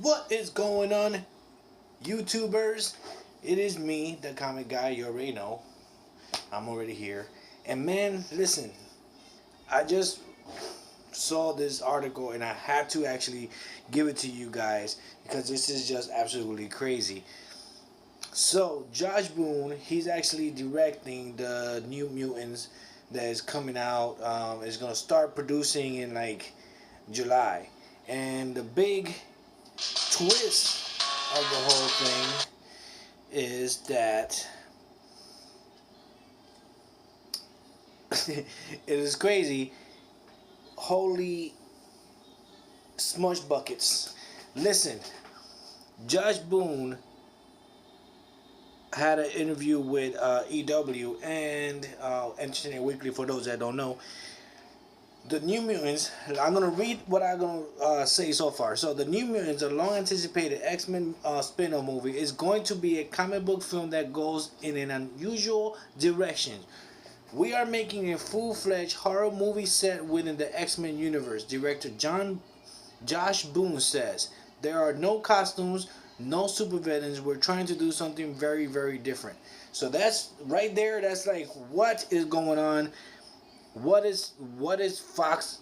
What is going on, YouTubers? It is me, the comic guy. You already know. I'm already here. And man, listen, I just saw this article and I had to actually give it to you guys because this is just absolutely crazy. So, Josh Boone, he's actually directing the New Mutants that is coming out. Is going to start producing in like July. And the big twist of the whole thing is that it is crazy. Holy smush buckets. Listen, Josh Boone had an interview with EW and Entertainment Weekly. For those that don't know, the New Mutants. I'm gonna read what I'm gonna say so far. So, the New Mutants, a long-anticipated X-Men spin-off movie, is going to be a comic book film that goes in an unusual direction. We are making a full-fledged horror movie set within the X-Men universe. Director Josh Boone says there are no costumes, no supervillains. We're trying to do something very, very different. So that's right there. That's like what is going on. What is Fox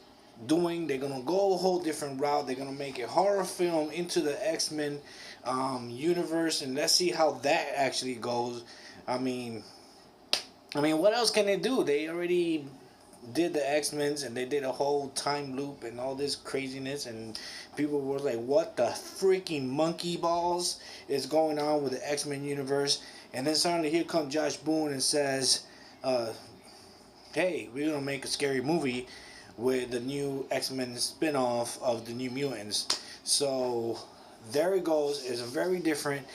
doing? They're gonna go a whole different route. They're gonna make a horror film into the X-Men universe, and let's see how that actually goes. I mean, what else can they do? They already did the X-Men's and they did a whole time loop and all this craziness, and people were like, what the freaking monkey balls is going on with the X-Men universe? And then suddenly here comes Josh Boone and says, hey, we're gonna make a scary movie with the new X-Men spin-off of the New Mutants. So there it goes. It's very different.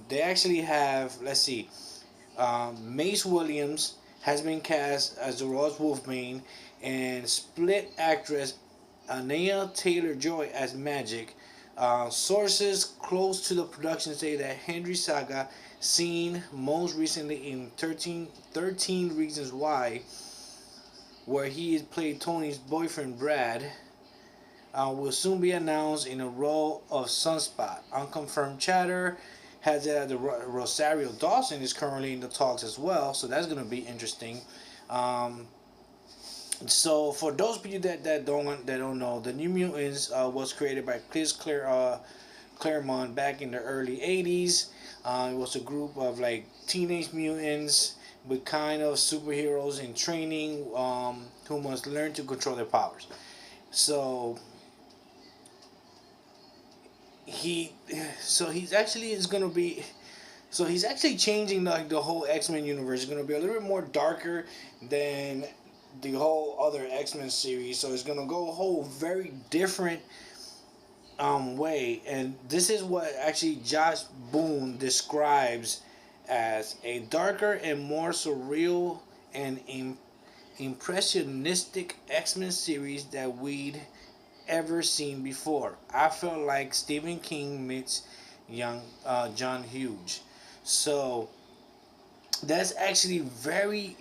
They actually have, let's see, Mace Williams has been cast as the Ross Wolfbane, and split actress Anaya Taylor-Joy as Magic. Sources close to the production say that Henry Saga, seen most recently in 13 Reasons Why, where he played Tony's boyfriend Brad, will soon be announced in a role of Sunspot. Unconfirmed chatter has it that Rosario Dawson is currently in the talks as well, so that's going to be interesting. Um, so for those people that don't know, the New Mutants was created by Claremont back in the early '80s. It was a group of like teenage mutants with kind of superheroes in training, who must learn to control their powers. So he so he's actually is gonna be so he's actually changing the whole X-Men universe. It's gonna be a little bit more darker than the whole other X-Men series. So it's gonna go a whole very different way, and this is what actually Josh Boone describes as a darker and more surreal and impressionistic X-Men series that we'd ever seen before. I felt like Stephen King meets young John Hughes. So that's actually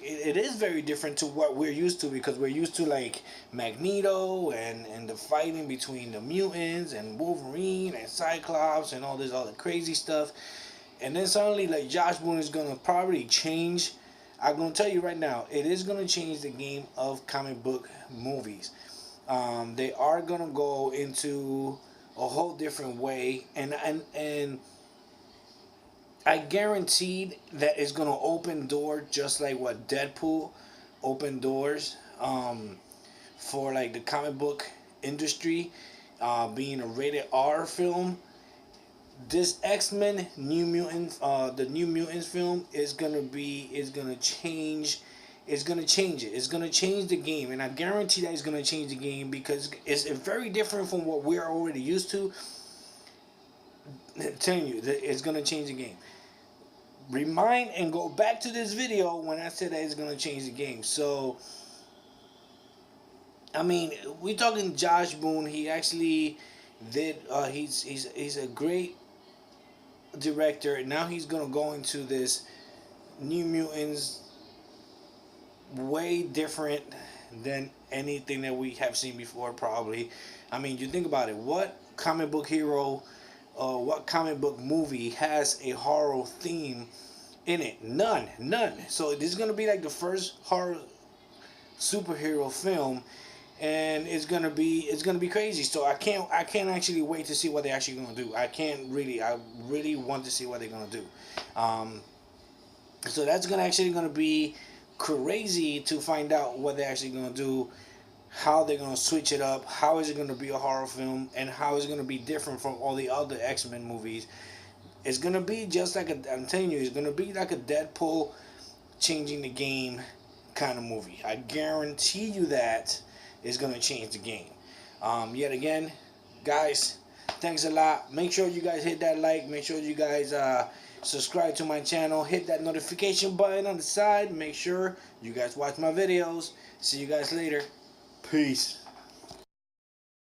it is very different to what we're used to, because we're used to like Magneto and the fighting between the mutants and Wolverine and Cyclops and all this other crazy stuff. And then suddenly like Josh Boone is gonna probably change. I'm gonna tell you right now, it is gonna change the game of comic book movies. They are gonna go into a whole different way, and I guaranteed that it's gonna open doors just like what Deadpool opened doors, for like the comic book industry, being a rated R film. This X-Men New Mutants, the New Mutants film is gonna change. It's gonna change it. It's gonna change the game, and I guarantee that it's gonna change the game because it's very different from what we're already used to. I'm telling you, that it's gonna change the game. Remind and go back to this video when I said that it's gonna change the game. So, I mean, we're talking Josh Boone. He actually did. He's a great director. Now he's gonna go into this New Mutants way different than anything that we have seen before. Probably. I mean, you think about it. comic book hero, what comic book movie has a horror theme in it? None, none. So this is gonna be like the first horror superhero film, and it's gonna be crazy. So I can't actually wait to see what they're actually gonna do. I really want to see what they're gonna do. Um, so that's gonna be crazy to find out what they're actually gonna do, how they're gonna switch it up, how is it gonna be a horror film, and how is it gonna be different from all the other X-Men movies. It's gonna be just like I'm telling you, it's gonna be like a Deadpool changing the game kind of movie. I guarantee you that is gonna change the game. Yet again, guys, thanks a lot. Make sure you guys hit that like. Make sure you guys subscribe to my channel. Hit that notification button on the side. Make sure you guys watch my videos. See you guys later. Peace.